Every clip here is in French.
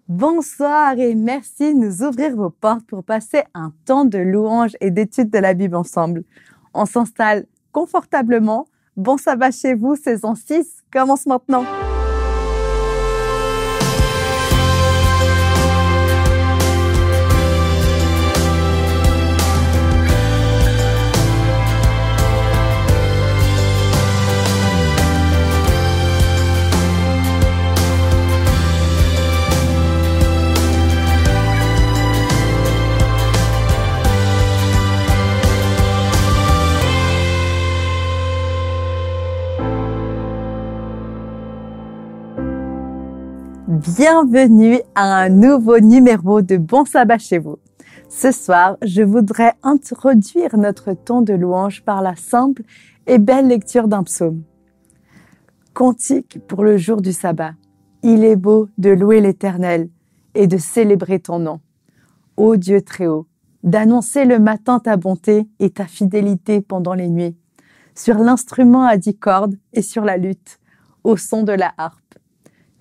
Bonsoir et merci de nous ouvrir vos portes pour passer un temps de louange et d'étude de la Bible ensemble. On s'installe confortablement. Bon sabbat chez vous, saison 6 commence maintenant. Bienvenue à un nouveau numéro de Bon Sabbat chez vous. Ce soir, je voudrais introduire notre temps de louange par la simple et belle lecture d'un psaume. Cantique pour le jour du sabbat. Il est beau de louer l'Éternel et de célébrer ton nom. Ô Dieu très haut, d'annoncer le matin ta bonté et ta fidélité pendant les nuits, sur l'instrument à 10 cordes et sur la lutte, au son de la harpe.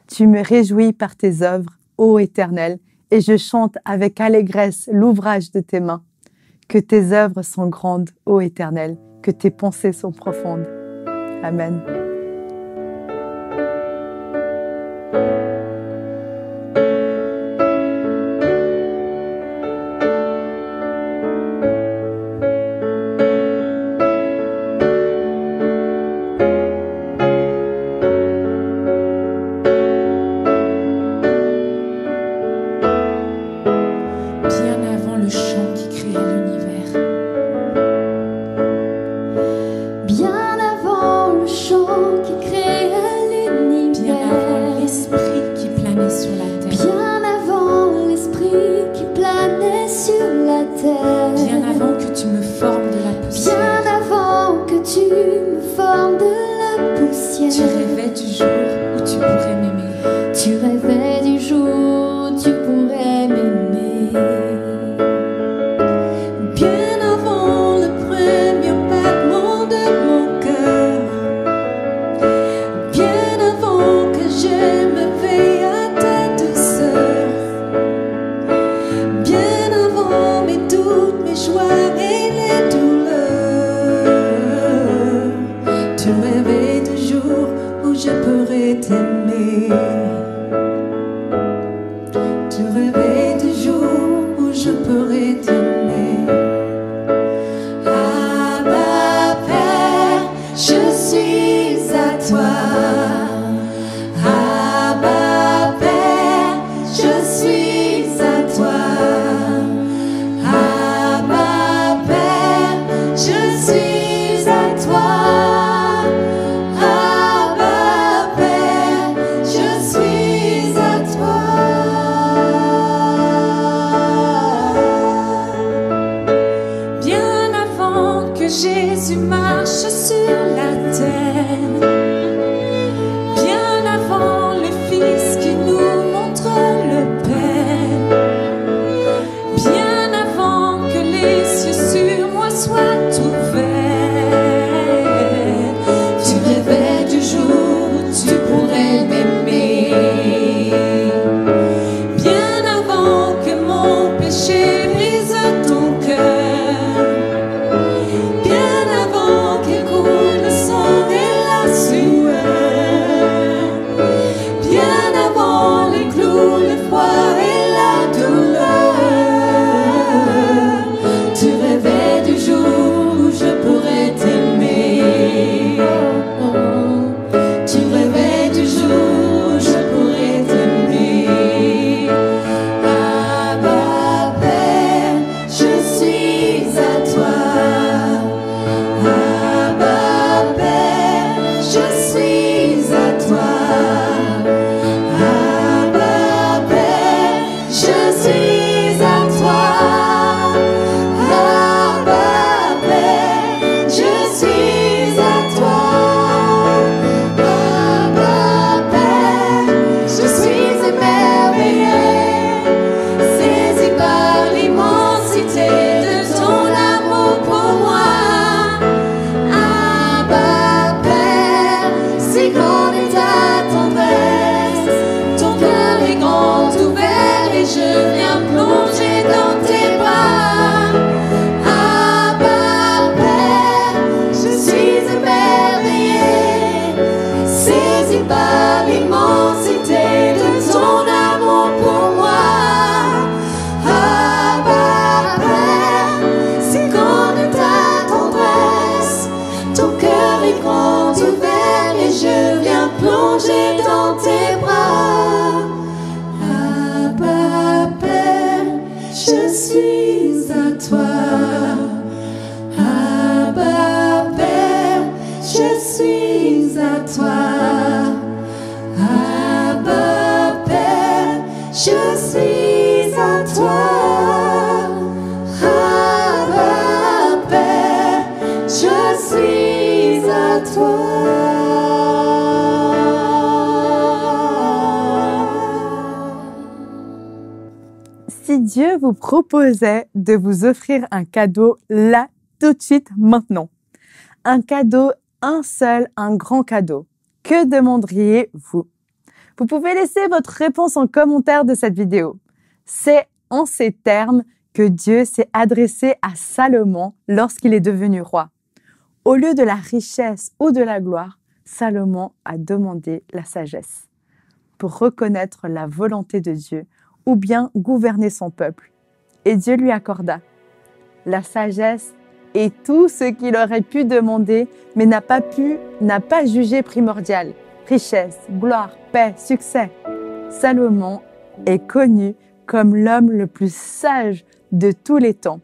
Tu me réjouis par tes œuvres, ô Éternel, et je chante avec allégresse l'ouvrage de tes mains. Que tes œuvres sont grandes, ô Éternel, que tes pensées sont profondes. Amen. Bien avant mes doutes. je suis à toi. Abba, Père, je suis à toi. Abba, Père, je suis à toi. Si Dieu vous proposait de vous offrir un cadeau là, tout de suite, maintenant, un cadeau, un seul, un grand cadeau, que demanderiez-vous? Vous pouvez laisser votre réponse en commentaire de cette vidéo. C'est en ces termes que Dieu s'est adressé à Salomon lorsqu'il est devenu roi. Au lieu de la richesse ou de la gloire, Salomon a demandé la sagesse pour reconnaître la volonté de Dieu ou bien gouverner son peuple. Et Dieu lui accorda la sagesse et tout ce qu'il aurait pu demander, mais n'a pas jugé primordial. Richesse, gloire, paix, succès. Salomon est connu comme l'homme le plus sage de tous les temps.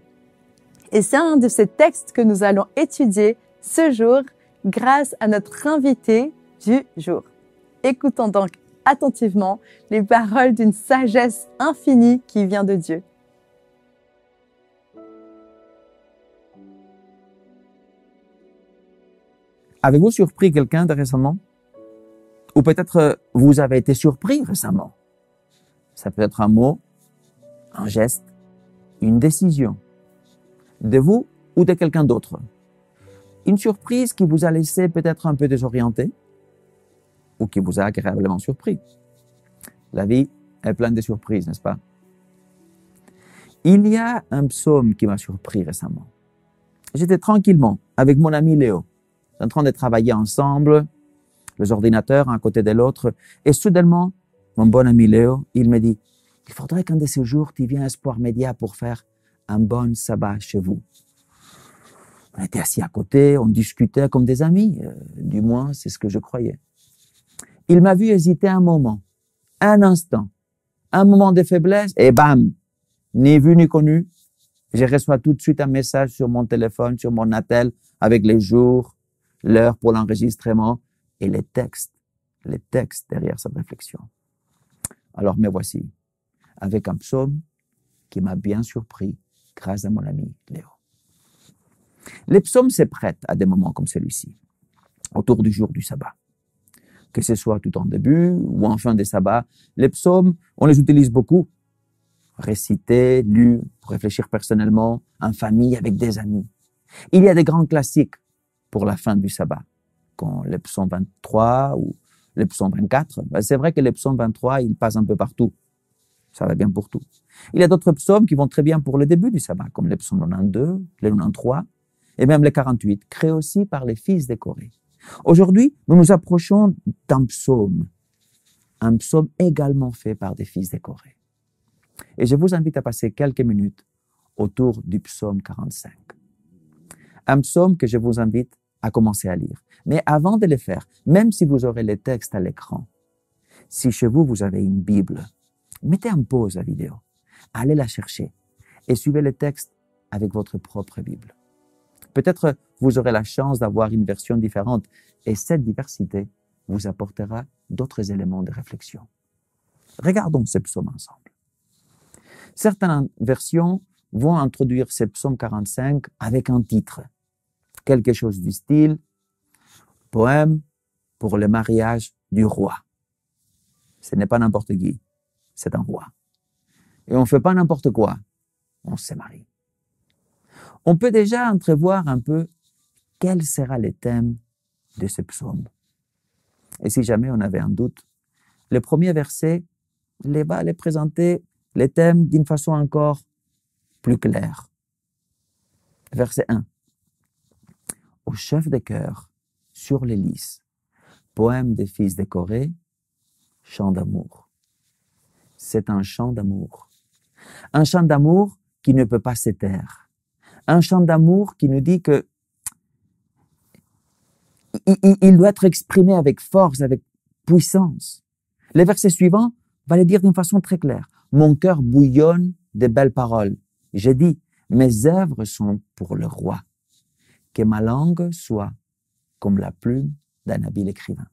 Et c'est un de ces textes que nous allons étudier ce jour grâce à notre invité du jour. Écoutons donc attentivement les paroles d'une sagesse infinie qui vient de Dieu. Avez-vous surpris quelqu'un de récemment? Ou peut-être vous avez été surpris récemment. Ça peut être un mot, un geste, une décision, de vous ou de quelqu'un d'autre. Une surprise qui vous a laissé peut-être un peu désorienté ou qui vous a agréablement surpris. La vie est pleine de surprises, n'est-ce pas? Il y a un psaume qui m'a surpris récemment. J'étais tranquillement avec mon ami Léo, en train de travailler ensemble, les ordinateurs un à côté de l'autre, et soudainement, mon bon ami Léo, il me dit, il faudrait qu'un de ces jours, tu viennes à Espoir Média pour faire un bon sabbat chez vous. On était assis à côté, on discutait comme des amis, du moins c'est ce que je croyais. Il m'a vu hésiter un moment, un instant, un moment de faiblesse, et bam, ni vu ni connu, je reçois tout de suite un message sur mon téléphone, sur mon attel, avec les jours, l'heure pour l'enregistrement et les textes derrière cette réflexion. Alors me voici, avec un psaume qui m'a bien surpris grâce à mon ami Léo. Les psaumes se prêtent à des moments comme celui-ci, autour du jour du sabbat. Que ce soit tout en début ou en fin des sabbats, les psaumes, on les utilise beaucoup. Récités, lus, pour réfléchir personnellement, en famille, avec des amis. Il y a des grands classiques pour la fin du sabbat, comme le psaume 23 ou le psaume 24. C'est vrai que le psaume 23, il passe un peu partout. Ça va bien pour tout. Il y a d'autres psaumes qui vont très bien pour le début du sabbat, comme le psaume 92, le 93, et même le 48, créés aussi par les fils de Corée. Aujourd'hui, nous nous approchons d'un psaume également fait par des fils de Corée. Et je vous invite à passer quelques minutes autour du psaume 45. Un psaume que je vous invite à commencer à lire. Mais avant de le faire, même si vous aurez les textes à l'écran, si chez vous, vous avez une Bible, mettez en pause la vidéo, allez la chercher et suivez le texte avec votre propre Bible. Peut-être vous aurez la chance d'avoir une version différente et cette diversité vous apportera d'autres éléments de réflexion. Regardons ce psaume ensemble. Certaines versions vont introduire ce psaume 45 avec un titre, quelque chose du style « Poème pour le mariage du roi ». Ce n'est pas n'importe qui, c'est un roi. Et on ne fait pas n'importe quoi, on se marie. On peut déjà entrevoir un peu quel sera le thème de ce psaume. Et si jamais on avait un doute, le premier verset va les présenter les thèmes d'une façon encore plus claire. Verset 1. Au chef de chœur, sur les lys, poème des fils de Corée, chant d'amour. C'est un chant d'amour. Un chant d'amour qui ne peut pas se taire. Un chant d'amour qui nous dit que il doit être exprimé avec force, avec puissance. Le verset suivant va le dire d'une façon très claire. Mon cœur bouillonne de belles paroles. J'ai dit, mes œuvres sont pour le roi. Que ma langue soit comme la plume d'un habile écrivain.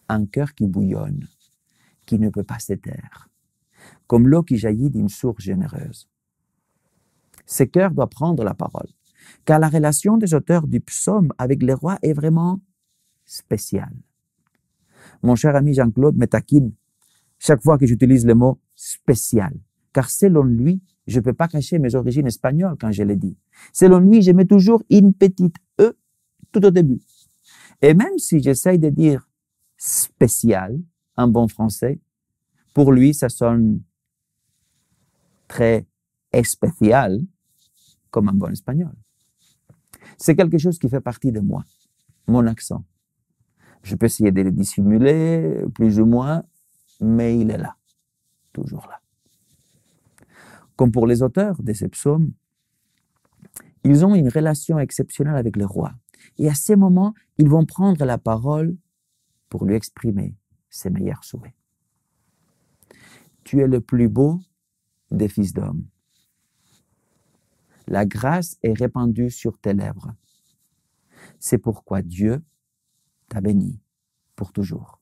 Un cœur qui bouillonne, qui ne peut pas s'éteindre, comme l'eau qui jaillit d'une source généreuse. Ce cœur doit prendre la parole, car la relation des auteurs du psaume avec les rois est vraiment spéciale. Mon cher ami Jean-Claude me taquine chaque fois que j'utilise le mot spécial, car selon lui, je ne peux pas cacher mes origines espagnoles quand je l'ai dit. Selon lui, je mets toujours une petite E tout au début. Et même si j'essaye de dire spécial en bon français, pour lui, ça sonne très spécial comme un bon espagnol. C'est quelque chose qui fait partie de moi, mon accent. Je peux essayer de le dissimuler, plus ou moins, mais il est là, toujours là. Comme pour les auteurs de ces psaumes, ils ont une relation exceptionnelle avec le roi. Et à ces moments, ils vont prendre la parole pour lui exprimer ses meilleurs souhaits. Tu es le plus beau des fils d'hommes. La grâce est répandue sur tes lèvres. C'est pourquoi Dieu t'a béni pour toujours.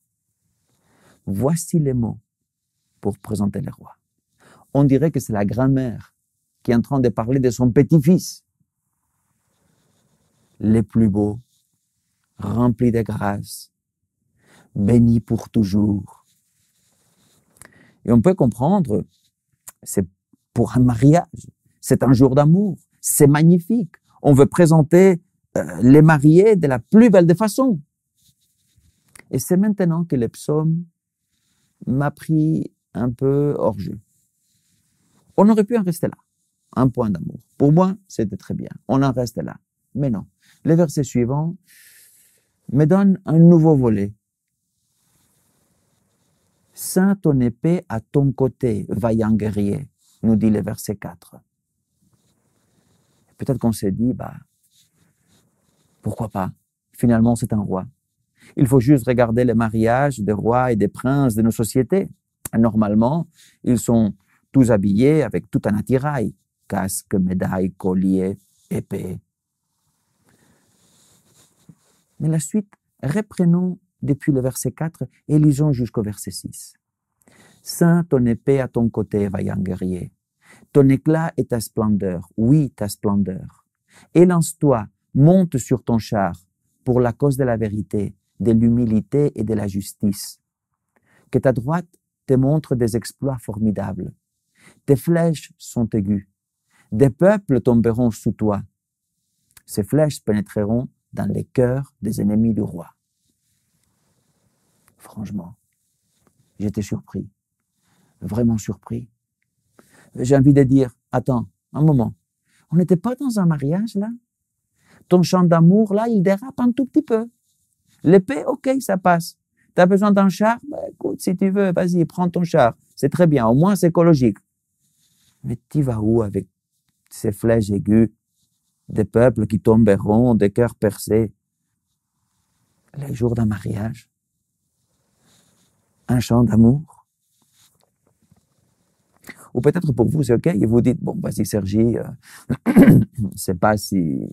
Voici les mots pour présenter le roi. On dirait que c'est la grand-mère qui est en train de parler de son petit-fils. Les plus beaux, remplis de grâce, bénis pour toujours. Et on peut comprendre, c'est pour un mariage, c'est un jour d'amour, c'est magnifique. On veut présenter les mariés de la plus belle des façons. Et c'est maintenant que le psaume m'a pris un peu hors jeu. On aurait pu en rester là, un point d'amour. Pour moi, c'était très bien, on en reste là. Mais non, le verset suivant me donne un nouveau volet. Ceins ton épée à ton côté, vaillant guerrier, nous dit le verset 4. Peut-être qu'on s'est dit, pourquoi pas? Finalement, c'est un roi. Il faut juste regarder les mariages des rois et des princes de nos sociétés. Normalement, ils sont tous habillés avec tout un attirail, casque, médaille, collier, épée. Mais la suite, reprenons depuis le verset 4 et lisons jusqu'au verset 6. Ceins ton épée à ton côté, vaillant guerrier. Ton éclat et ta splendeur, oui, ta splendeur. Élance-toi, monte sur ton char, pour la cause de la vérité, de l'humilité et de la justice. Que ta droite te montre des exploits formidables. Tes flèches sont aiguës. Des peuples tomberont sous toi. Ces flèches pénétreront dans les cœurs des ennemis du roi. Franchement, j'étais surpris. Vraiment surpris. J'ai envie de dire, attends, un moment. On n'était pas dans un mariage, là? Ton chant d'amour, là, il dérape un tout petit peu. L'épée, ok, ça passe. T'as besoin d'un char? Écoute, si tu veux, vas-y, prends ton char. C'est très bien, au moins c'est écologique. Mais tu vas où avec ces flèches aiguës, des peuples qui tomberont, des cœurs percés? Les jours d'un mariage? Un chant d'amour? Ou peut-être pour vous, c'est ok, et vous dites, bon, vas-y, Sergi, c'est pas si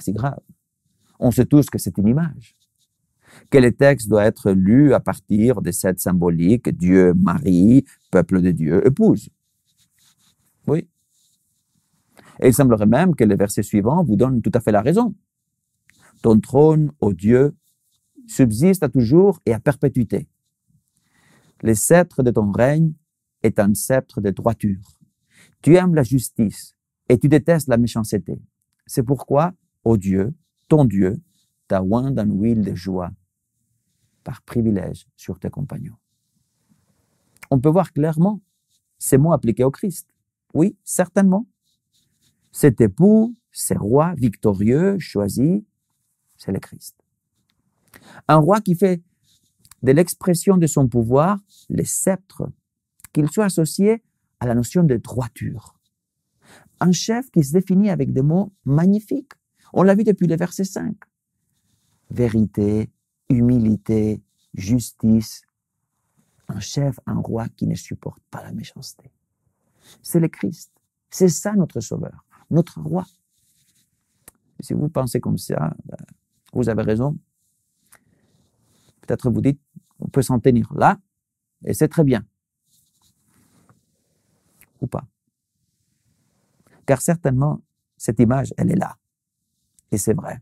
grave. On sait tous que c'est une image. Que le texte doit être lu à partir de cette symbolique, Dieu, Marie, peuple de Dieu, épouse. Oui. Et il semblerait même que le verset suivant vous donne tout à fait la raison. Ton trône, ô Dieu, subsiste à toujours et à perpétuité. Le sceptre de ton règne est un sceptre de droiture. Tu aimes la justice et tu détestes la méchanceté. C'est pourquoi, ô Dieu, ton Dieu, t'a oint d'une huile de joie par privilège sur tes compagnons. On peut voir clairement ces mots appliqués au Christ. Oui, certainement. Cet époux, ce roi victorieux, choisi, c'est le Christ. Un roi qui fait de l'expression de son pouvoir le sceptre, qu'il soit associé à la notion de droiture. Un chef qui se définit avec des mots magnifiques. On l'a vu depuis le verset 5. Vérité, humilité, justice. Un chef, un roi qui ne supporte pas la méchanceté. C'est le Christ. C'est ça notre sauveur, notre roi. Si vous pensez comme ça, ben, vous avez raison. Peut-être vous dites, on peut s'en tenir là, et c'est très bien. Ou pas. Car certainement, cette image, elle est là. Et c'est vrai.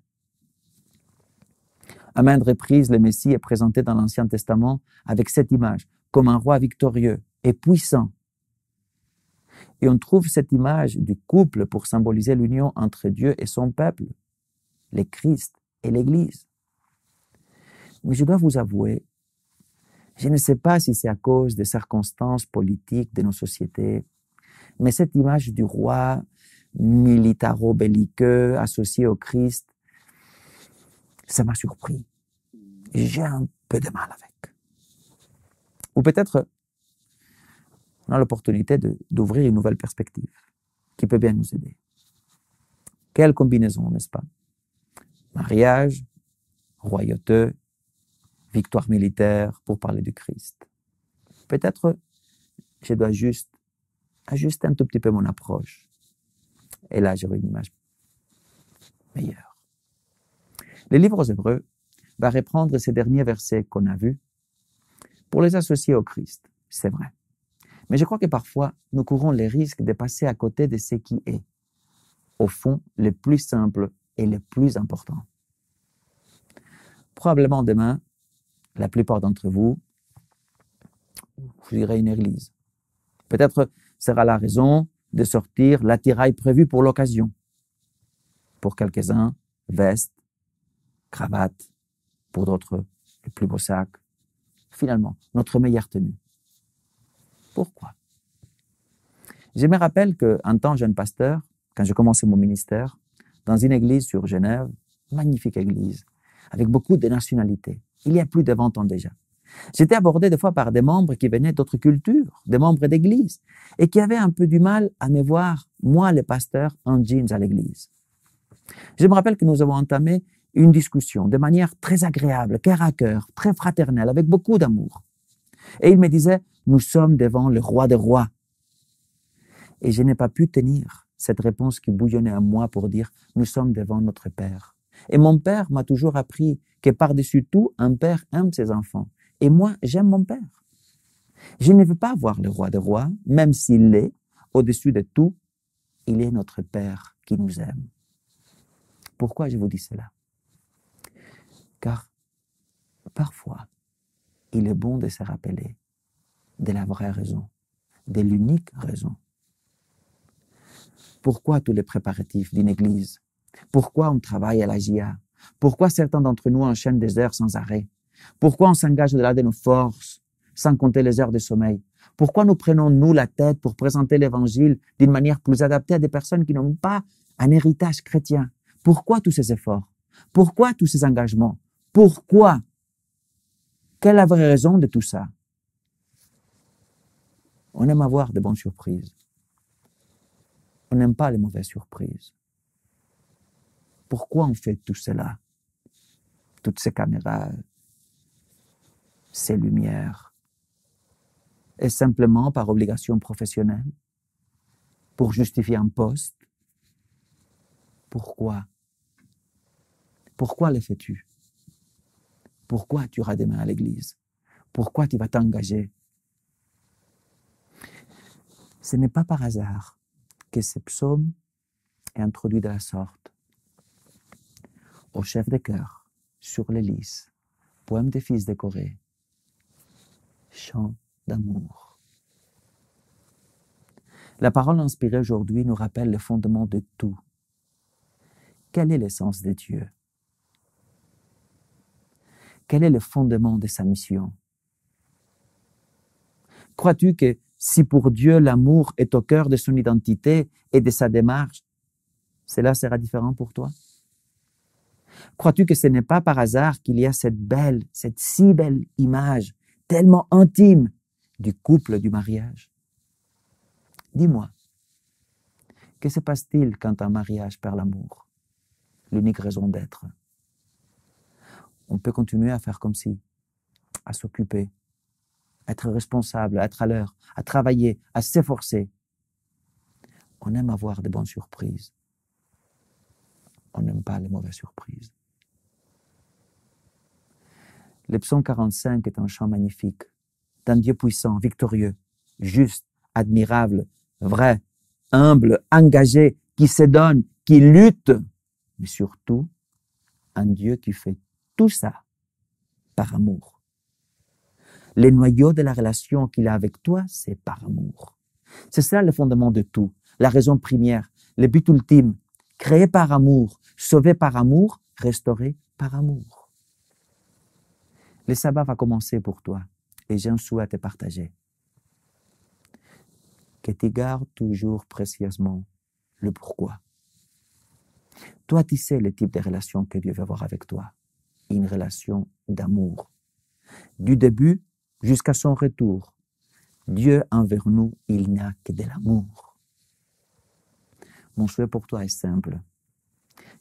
À maintes reprises, le Messie est présenté dans l'Ancien Testament avec cette image, comme un roi victorieux et puissant. Et on trouve cette image du couple pour symboliser l'union entre Dieu et son peuple, le Christ et l'Église. Mais je dois vous avouer, je ne sais pas si c'est à cause des circonstances politiques de nos sociétés, mais cette image du roi militaro-belliqueux associé au Christ, ça m'a surpris. J'ai un peu de mal avec. Ou peut-être, on a l'opportunité d'ouvrir une nouvelle perspective qui peut bien nous aider. Quelle combinaison, n'est-ce pas? Mariage, royauté, victoire militaire pour parler du Christ. Peut-être, je dois juste ajuster un tout petit peu mon approche. Et là, j'aurai une image meilleure. Le livre aux Hébreux va reprendre ces derniers versets qu'on a vus pour les associer au Christ. C'est vrai. Mais je crois que parfois, nous courons les risques de passer à côté de ce qui est, au fond, le plus simple et le plus important. Probablement demain, la plupart d'entre vous, vous irez à une église. Peut-être sera la raison de sortir l'attirail prévu pour l'occasion. Pour quelques-uns, veste, cravate, pour d'autres, le plus beau sac. Finalement, notre meilleure tenue. Pourquoi? Je me rappelle qu'en tant que jeune pasteur, quand j'ai commencé mon ministère, dans une église sur Genève, magnifique église, avec beaucoup de nationalités, il y a plus de 20 ans déjà. J'étais abordé des fois par des membres qui venaient d'autres cultures, des membres d'église, et qui avaient un peu du mal à me voir, moi le pasteur, en jeans à l'église. Je me rappelle que nous avons entamé une discussion de manière très agréable, cœur à cœur, très fraternelle, avec beaucoup d'amour. Et il me disait, nous sommes devant le roi des rois. Et je n'ai pas pu tenir cette réponse qui bouillonnait à moi pour dire, nous sommes devant notre Père. Et mon Père m'a toujours appris que par-dessus tout, un Père aime ses enfants. Et moi, j'aime mon Père. Je ne veux pas voir le roi des rois, même s'il est, au-dessus de tout, il est notre Père qui nous aime. Pourquoi je vous dis cela? Car parfois, il est bon de se rappeler de la vraie raison, de l'unique raison. Pourquoi tous les préparatifs d'une église? Pourquoi on travaille à la JA? Pourquoi certains d'entre nous enchaînent des heures sans arrêt? Pourquoi on s'engage au-delà de nos forces, sans compter les heures de sommeil? Pourquoi nous prenons, nous, la tête pour présenter l'Évangile d'une manière plus adaptée à des personnes qui n'ont pas un héritage chrétien? Pourquoi tous ces efforts? Pourquoi tous ces engagements? Pourquoi? Quelle est la vraie raison de tout ça? On aime avoir de bonnes surprises. On n'aime pas les mauvaises surprises. Pourquoi on fait tout cela? Toutes ces caméras, ces lumières. Est-ce simplement par obligation professionnelle? Pour justifier un poste? Pourquoi? Pourquoi le fais-tu? Pourquoi tu iras demain à l'église? Pourquoi tu vas t'engager? Ce n'est pas par hasard que ce psaume est introduit de la sorte. Au chef de chœur, sur les lys, poème des fils de Corée, chant d'amour. La parole inspirée aujourd'hui nous rappelle le fondement de tout. Quelle est l'essence de Dieu? Quel est le fondement de sa mission? Crois-tu que si pour Dieu l'amour est au cœur de son identité et de sa démarche, cela sera différent pour toi? Crois-tu que ce n'est pas par hasard qu'il y a cette si belle image, tellement intime, du couple du mariage? Dis-moi, que se passe-t-il quand un mariage perd l'amour, l'unique raison d'être? On peut continuer à faire comme si, à s'occuper, à être responsable, à être à l'heure, à travailler, à s'efforcer. On aime avoir de bonnes surprises. On n'aime pas les mauvaises surprises. Le psaume 45 est un chant magnifique d'un Dieu puissant, victorieux, juste, admirable, vrai, humble, engagé, qui se donne, qui lutte, mais surtout un Dieu qui fait tout ça par amour. Le noyau de la relation qu'il a avec toi, c'est par amour. C'est ça le fondement de tout, la raison première, le but ultime, créé par amour, sauvé par amour, restauré par amour. Le sabbat va commencer pour toi et j'ai un souhait à te partager. Que tu gardes toujours précieusement le pourquoi. Toi, tu sais le type de relation que Dieu veut avoir avec toi. Une relation d'amour. Du début jusqu'à son retour, Dieu envers nous, il n'a que de l'amour. Mon souhait pour toi est simple.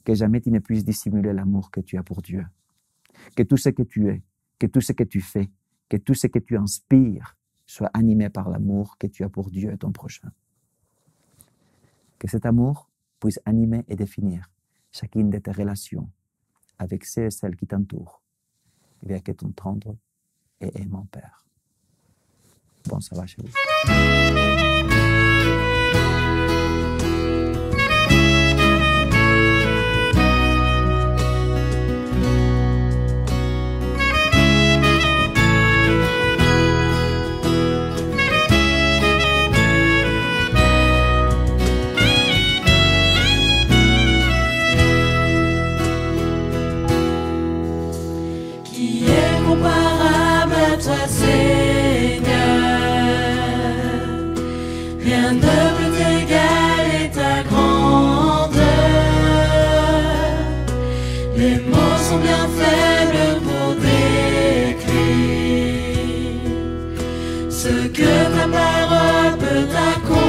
Que jamais tu ne puisses dissimuler l'amour que tu as pour Dieu. Que tout ce que tu es, que tout ce que tu fais, que tout ce que tu inspires soit animé par l'amour que tu as pour Dieu et ton prochain. Que cet amour puisse animer et définir chacune de tes relations avec ceux et celles qui t'entourent, avec ton tendre et aimant Père. Bon, ça va chez vous. Qui est comparable à toi, Seigneur? Rien ne peut égaler ta grandeur. Les mots sont bien faibles pour décrire ce que ta parole peut accomplir.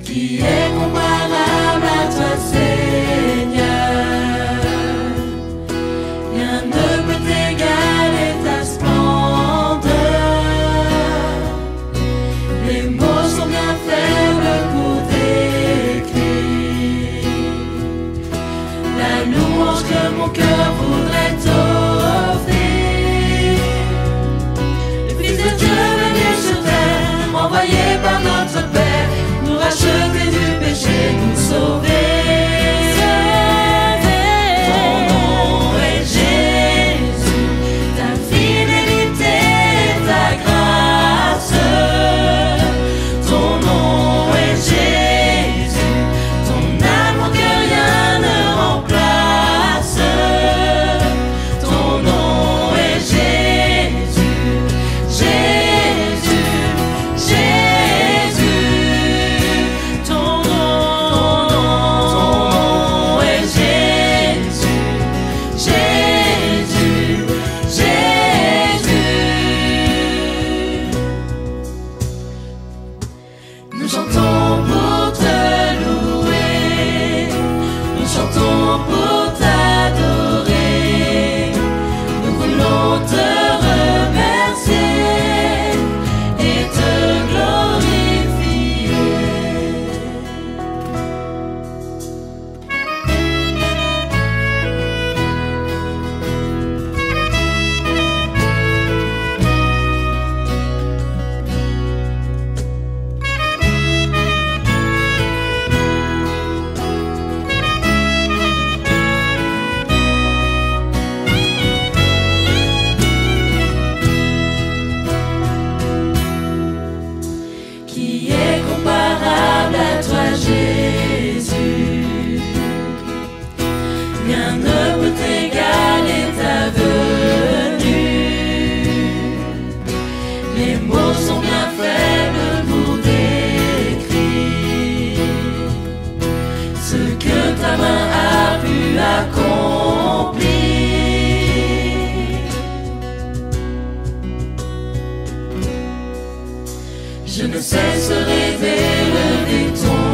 Qui est comparable à toi, Seigneur? Rien ne peut égaler ta splendeur. Les mots sont bien faibles pour décrire la louange que mon cœur voudrait t'offrir. Le Fils de Dieu venu sur terre, envoyé par notre Père, nous racheter du péché, nous sauver. Ton nom est Jésus, ta fidélité, ta grâce. Ton nom est Jésus, ton amour que rien ne remplace. Ton nom est Jésus, Jésus, Jésus. Ton nom est Jésus, Jésus, Jésus. Nous chantons pour te louer, nous chantons pour t'adorer. Nous voulons te remercier et te glorifier. Qui est comparable à toi, Jésus? Rien ne peut égaler ta venue. Les mots sont bien faibles pour décrire ce que ta main a pu accomplir. Je ne cesserai d'élever ton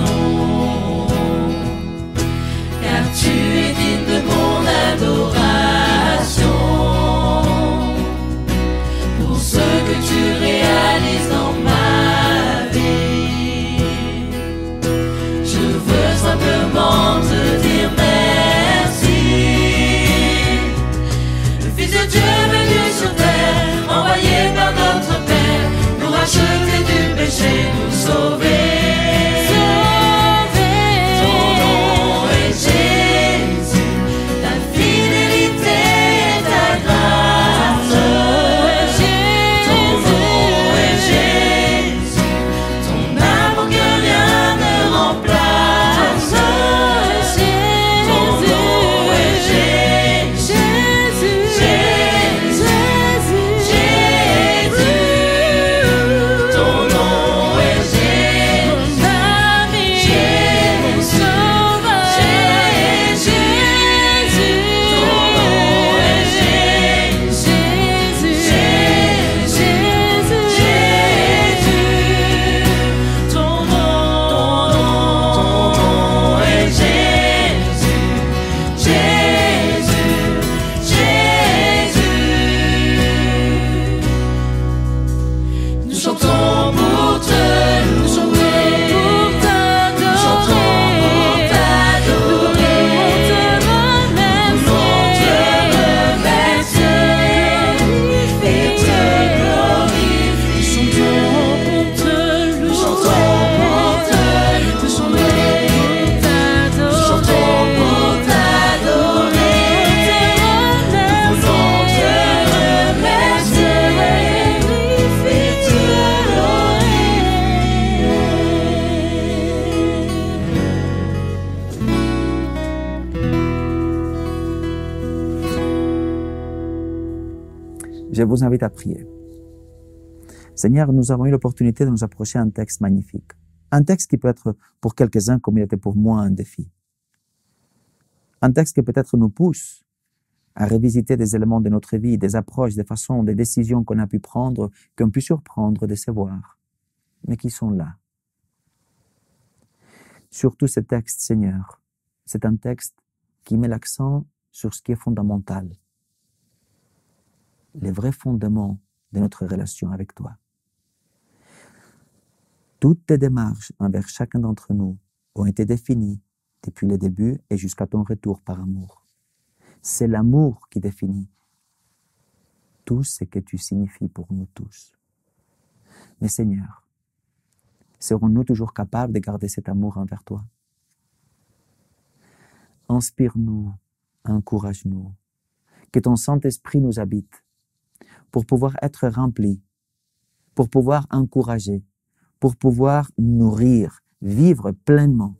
nom, car tu es digne de mon adoration. Pour ce que tu réalises je vous invite à prier. Seigneur, nous avons eu l'opportunité de nous approcher d'un texte magnifique. Un texte qui peut être pour quelques-uns comme il était pour moi un défi. Un texte qui peut-être nous pousse à revisiter des éléments de notre vie, des approches, des façons, des décisions qu'on a pu prendre, qu'on pu surprendre, décevoir, mais qui sont là. Surtout ce texte, Seigneur, c'est un texte qui met l'accent sur ce qui est fondamental. Les vrais fondements de notre relation avec toi. Toutes tes démarches envers chacun d'entre nous ont été définies depuis le début et jusqu'à ton retour par amour. C'est l'amour qui définit tout ce que tu signifies pour nous tous. Mais Seigneur, serons-nous toujours capables de garder cet amour envers toi? Inspire-nous, encourage-nous, que ton Saint-Esprit nous habite pour pouvoir être remplis, pour pouvoir encourager, pour pouvoir nourrir, vivre pleinement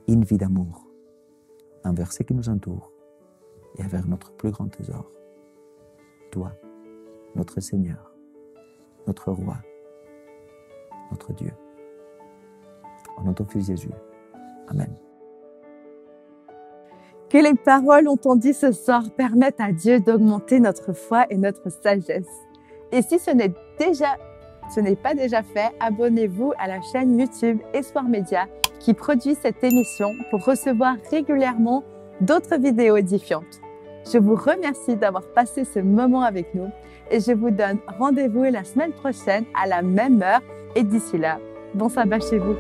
une vie d'amour envers ceux qui nous entourent et envers notre plus grand trésor, toi, notre Seigneur, notre Roi, notre Dieu. Au nom de ton Fils Jésus. Amen. Que les paroles entendues ce soir permettent à Dieu d'augmenter notre foi et notre sagesse. Et si ce n'est pas déjà fait, abonnez-vous à la chaîne YouTube Espoir Média qui produit cette émission pour recevoir régulièrement d'autres vidéos édifiantes. Je vous remercie d'avoir passé ce moment avec nous et je vous donne rendez-vous la semaine prochaine à la même heure. Et d'ici là, bon sabbat chez vous.